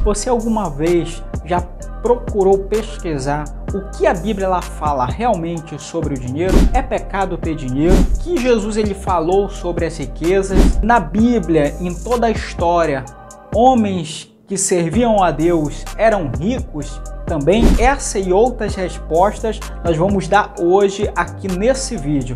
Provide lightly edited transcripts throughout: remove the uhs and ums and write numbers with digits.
Você alguma vez já procurou pesquisar o que a Bíblia ela fala realmente sobre o dinheiro? É pecado ter dinheiro? O que Jesus ele falou sobre as riquezas? Na Bíblia, em toda a história, homens que serviam a Deus eram ricos também? Essa e outras respostas nós vamos dar hoje aqui nesse vídeo.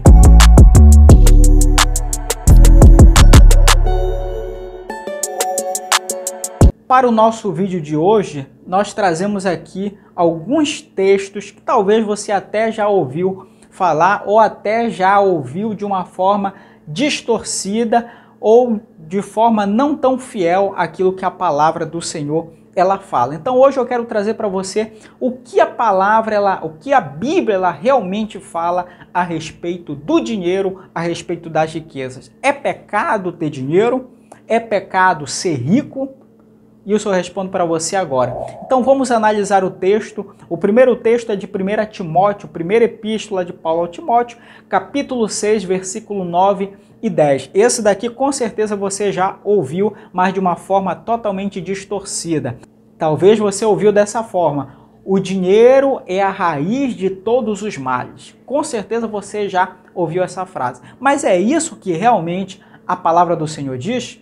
Para o nosso vídeo de hoje, nós trazemos aqui alguns textos que talvez você até já ouviu falar ou até já ouviu de uma forma distorcida ou de forma não tão fiel àquilo que a palavra do Senhor ela fala. Então hoje eu quero trazer para você o que a palavra, o que a Bíblia ela realmente fala a respeito do dinheiro, a respeito das riquezas. É pecado ter dinheiro? É pecado ser rico? Isso eu respondo para você agora. Então vamos analisar o texto. O primeiro texto é de 1 Timóteo, primeira epístola de Paulo ao Timóteo, capítulo 6, versículo 9 e 10. Esse daqui com certeza você já ouviu, mas de uma forma totalmente distorcida. Talvez você ouviu dessa forma: o dinheiro é a raiz de todos os males. Com certeza você já ouviu essa frase. Mas é isso que realmente a palavra do Senhor diz?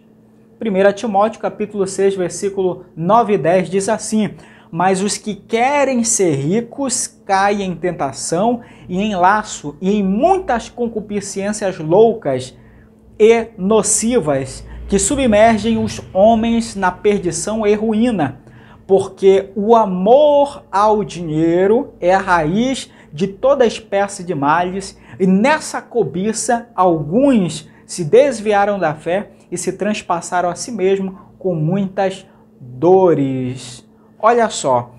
1 Timóteo capítulo 6, versículo 9 e 10 diz assim: mas os que querem ser ricos caem em tentação e em laço e em muitas concupiscências loucas e nocivas que submergem os homens na perdição e ruína, porque o amor ao dinheiro é a raiz de toda espécie de males, e nessa cobiça alguns se desviaram da fé e se transpassaram a si mesmo com muitas dores. Olha só,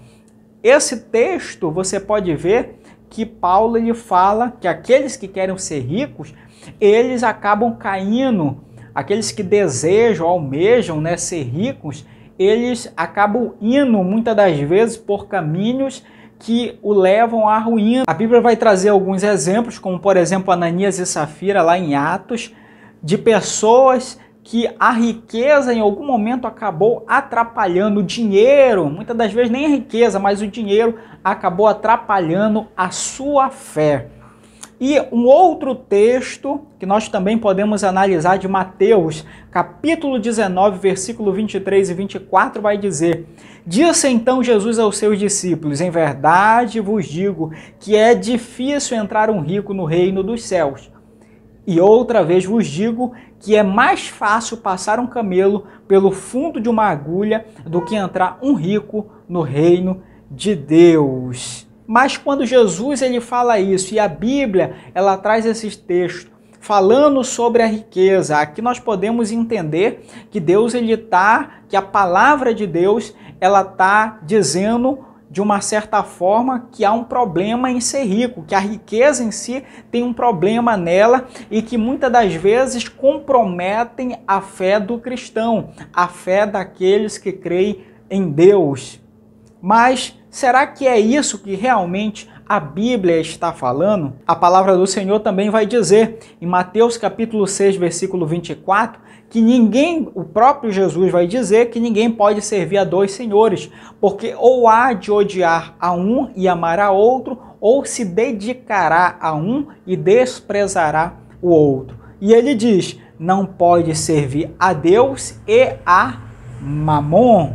esse texto você pode ver que Paulo ele fala que aqueles que querem ser ricos, eles acabam caindo, aqueles que desejam, almejam, né, ser ricos, eles acabam indo muitas das vezes por caminhos que o levam à ruína. A Bíblia vai trazer alguns exemplos, como por exemplo Ananias e Safira lá em Atos, de pessoas que a riqueza em algum momento acabou atrapalhando o dinheiro, muitas das vezes nem a riqueza, mas o dinheiro acabou atrapalhando a sua fé. E um outro texto que nós também podemos analisar de Mateus, capítulo 19, versículo 23 e 24, vai dizer: disse então Jesus aos seus discípulos: em verdade vos digo que é difícil entrar um rico no reino dos céus. E outra vez vos digo que é mais fácil passar um camelo pelo fundo de uma agulha do que entrar um rico no reino de Deus. Mas quando Jesus ele fala isso e a Bíblia ela traz esses textos falando sobre a riqueza, aqui nós podemos entender que Deus que a palavra de Deus ela está dizendo de uma certa forma que há um problema em ser rico, que a riqueza em si tem um problema nela e que muitas das vezes comprometem a fé do cristão, a fé daqueles que creem em Deus. Mas será que é isso que realmente a Bíblia está falando? A palavra do Senhor também vai dizer em Mateus capítulo 6, versículo 24, que o próprio Jesus vai dizer que ninguém pode servir a dois senhores, porque ou há de odiar a um e amar a outro, ou se dedicará a um e desprezará o outro. E ele diz: não pode servir a Deus e a Mamon.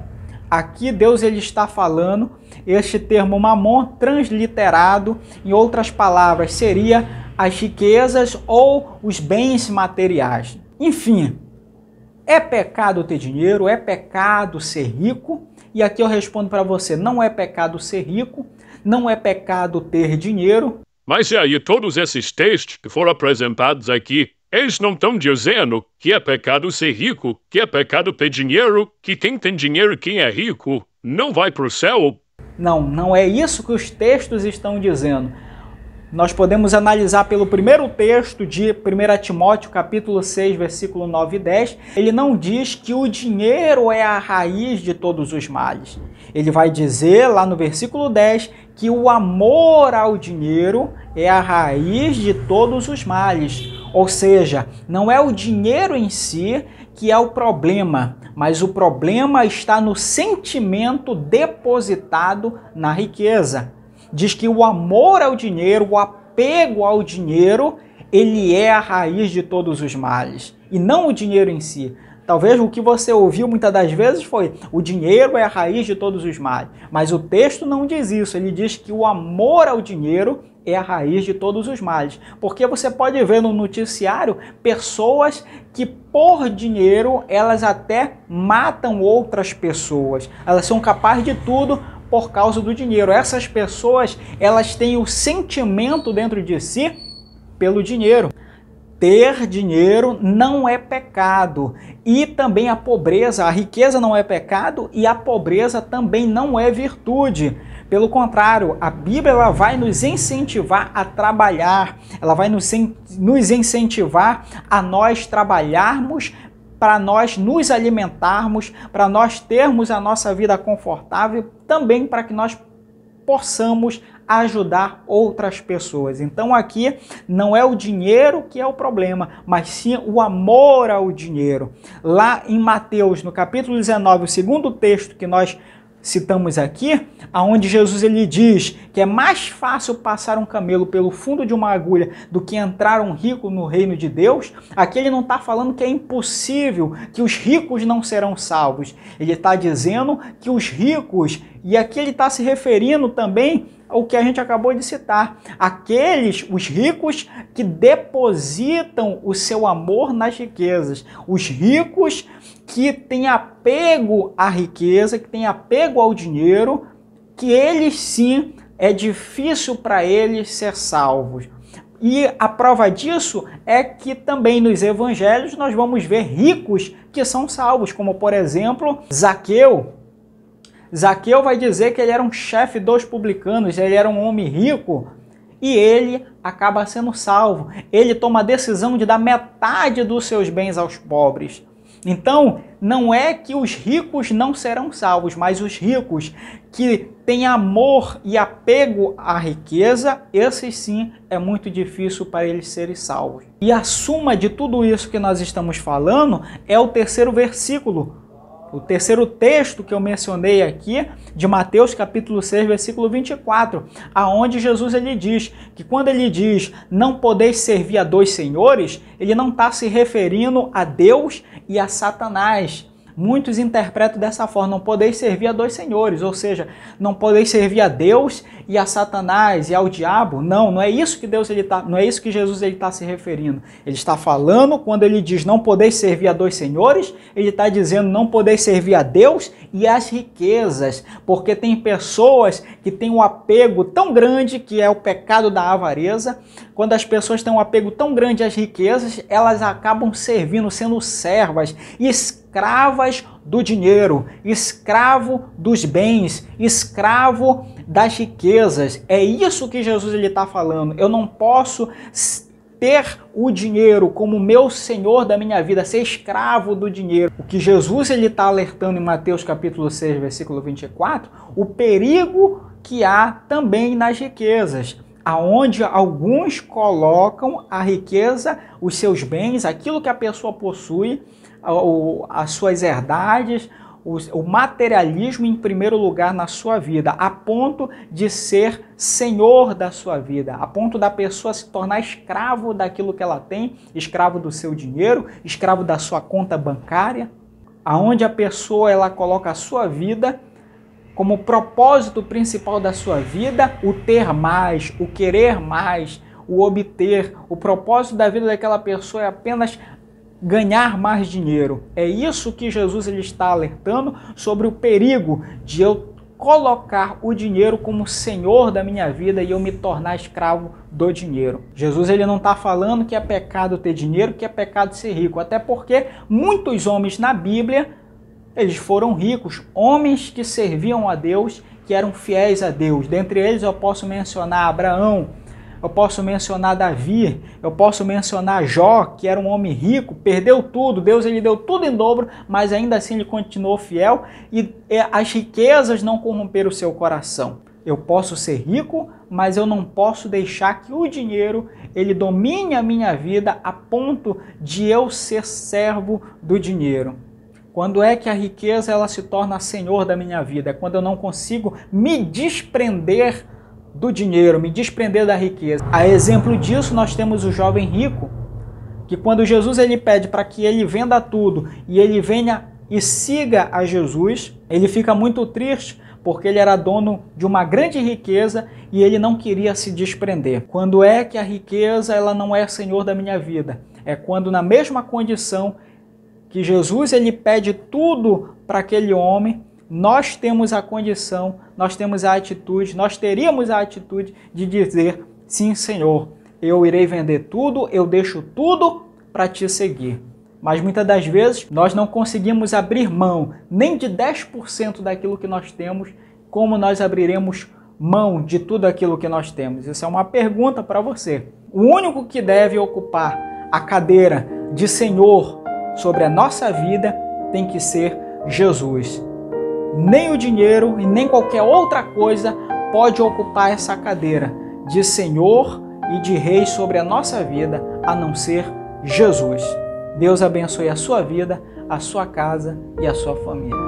Aqui Deus ele está falando, este termo Mamon transliterado, em outras palavras, seria as riquezas ou os bens materiais. Enfim, é pecado ter dinheiro? É pecado ser rico? E aqui eu respondo para você: não é pecado ser rico, não é pecado ter dinheiro. Mas e aí, todos esses textos que foram apresentados aqui, eles não estão dizendo que é pecado ser rico, que é pecado ter dinheiro, que quem tem dinheiro, quem é rico, não vai para o céu? Não, não é isso que os textos estão dizendo. Nós podemos analisar pelo primeiro texto de 1 Timóteo, capítulo 6, versículo 9 e 10. Ele não diz que o dinheiro é a raiz de todos os males. Ele vai dizer lá no versículo 10 que o amor ao dinheiro é a raiz de todos os males. Ou seja, não é o dinheiro em si que é o problema, mas o problema está no sentimento depositado na riqueza. Diz que o amor ao dinheiro, o apego ao dinheiro, ele é a raiz de todos os males, e não o dinheiro em si. Talvez o que você ouviu muitas das vezes foi: o dinheiro é a raiz de todos os males. Mas o texto não diz isso, ele diz que o amor ao dinheiro é a raiz de todos os males. Porque você pode ver no noticiário pessoas que por dinheiro elas até matam outras pessoas. Elas são capazes de tudo por causa do dinheiro. Essas pessoas, elas têm o sentimento dentro de si pelo dinheiro. Ter dinheiro não é pecado, e também a pobreza, a riqueza não é pecado e a pobreza também não é virtude. Pelo contrário, a Bíblia ela vai nos incentivar a trabalhar, ela vai nos incentivar a nós trabalharmos, para nós nos alimentarmos, para nós termos a nossa vida confortável, também para que nós possamos ajudar outras pessoas. Então aqui não é o dinheiro que é o problema, mas sim o amor ao dinheiro. Lá em Mateus, no capítulo 19, o segundo texto que nós citamos aqui, aonde Jesus ele diz que é mais fácil passar um camelo pelo fundo de uma agulha do que entrar um rico no reino de Deus. Aqui ele não está falando que é impossível, que os ricos não serão salvos. Ele está dizendo que os ricos, e aqui ele está se referindo também ao que a gente acabou de citar, os ricos que depositam o seu amor nas riquezas, os ricos que têm apego à riqueza, que têm apego ao dinheiro, que eles sim, é difícil para eles ser salvos. E a prova disso é que também nos evangelhos nós vamos ver ricos que são salvos, como por exemplo Zaqueu. Zaqueu vai dizer que ele era um chefe dos publicanos, ele era um homem rico e ele acaba sendo salvo. Ele toma a decisão de dar metade dos seus bens aos pobres. Então, não é que os ricos não serão salvos, mas os ricos que têm amor e apego à riqueza, esses sim é muito difícil para eles serem salvos. E a suma de tudo isso que nós estamos falando é o terceiro versículo. O terceiro texto que eu mencionei aqui, de Mateus capítulo 6, versículo 24, aonde Jesus ele diz que quando ele diz não podeis servir a dois senhores, ele não está se referindo a Deus e a Satanás. Muitos interpretam dessa forma: não podeis servir a dois senhores, ou seja, não podeis servir a Deus e a Satanás e ao diabo. Não é isso que não é isso que Jesus está se referindo. Ele está falando, quando ele diz não podeis servir a dois senhores, ele está dizendo não podeis servir a Deus e as riquezas, porque tem pessoas que têm um apego tão grande, que é o pecado da avareza. Quando as pessoas têm um apego tão grande às riquezas, elas acabam servindo, sendo servas e escravas do dinheiro, escravo dos bens, escravo das riquezas. É isso que Jesus está falando. Eu não posso ter o dinheiro como meu senhor da minha vida, ser escravo do dinheiro. O que Jesus está alertando em Mateus capítulo 6, versículo 24, o perigo que há também nas riquezas, aonde alguns colocam a riqueza, os seus bens, aquilo que a pessoa possui, as suas herdades, o materialismo em primeiro lugar na sua vida, a ponto de ser senhor da sua vida, a ponto da pessoa se tornar escravo daquilo que ela tem, escravo do seu dinheiro, escravo da sua conta bancária, aonde a pessoa ela coloca a sua vida como propósito principal da sua vida, o ter mais, o querer mais, o obter. O propósito da vida daquela pessoa é apenas ganhar mais dinheiro. É isso que Jesus ele está alertando sobre o perigo de eu colocar o dinheiro como senhor da minha vida e eu me tornar escravo do dinheiro. Jesus ele não está falando que é pecado ter dinheiro, que é pecado ser rico, até porque muitos homens na Bíblia eles foram ricos, homens que serviam a Deus, que eram fiéis a Deus. Dentre eles eu posso mencionar Abraão, eu posso mencionar Davi, eu posso mencionar Jó, que era um homem rico, perdeu tudo, Deus ele deu tudo em dobro, mas ainda assim ele continuou fiel e as riquezas não corromperam o seu coração. Eu posso ser rico, mas eu não posso deixar que o dinheiro ele domine a minha vida a ponto de eu ser servo do dinheiro. Quando é que a riqueza ela se torna senhor da minha vida? É quando eu não consigo me desprender do dinheiro, me desprender da riqueza. A exemplo disso, nós temos o jovem rico, que quando Jesus ele pede para que ele venda tudo e ele venha e siga a Jesus, ele fica muito triste porque ele era dono de uma grande riqueza e ele não queria se desprender. Quando é que a riqueza ela não é senhor da minha vida? É quando na mesma condição que Jesus ele pede tudo para aquele homem, nós temos a condição, nós temos a atitude, nós teríamos a atitude de dizer, sim Senhor, eu irei vender tudo, eu deixo tudo para te seguir. Mas muitas das vezes nós não conseguimos abrir mão nem de 10% daquilo que nós temos, como nós abriremos mão de tudo aquilo que nós temos? Isso é uma pergunta para você. O único que deve ocupar a cadeira de Senhor sobre a nossa vida tem que ser Jesus. Nem o dinheiro e nem qualquer outra coisa pode ocupar essa cadeira de Senhor e de Rei sobre a nossa vida, a não ser Jesus. Deus abençoe a sua vida, a sua casa e a sua família.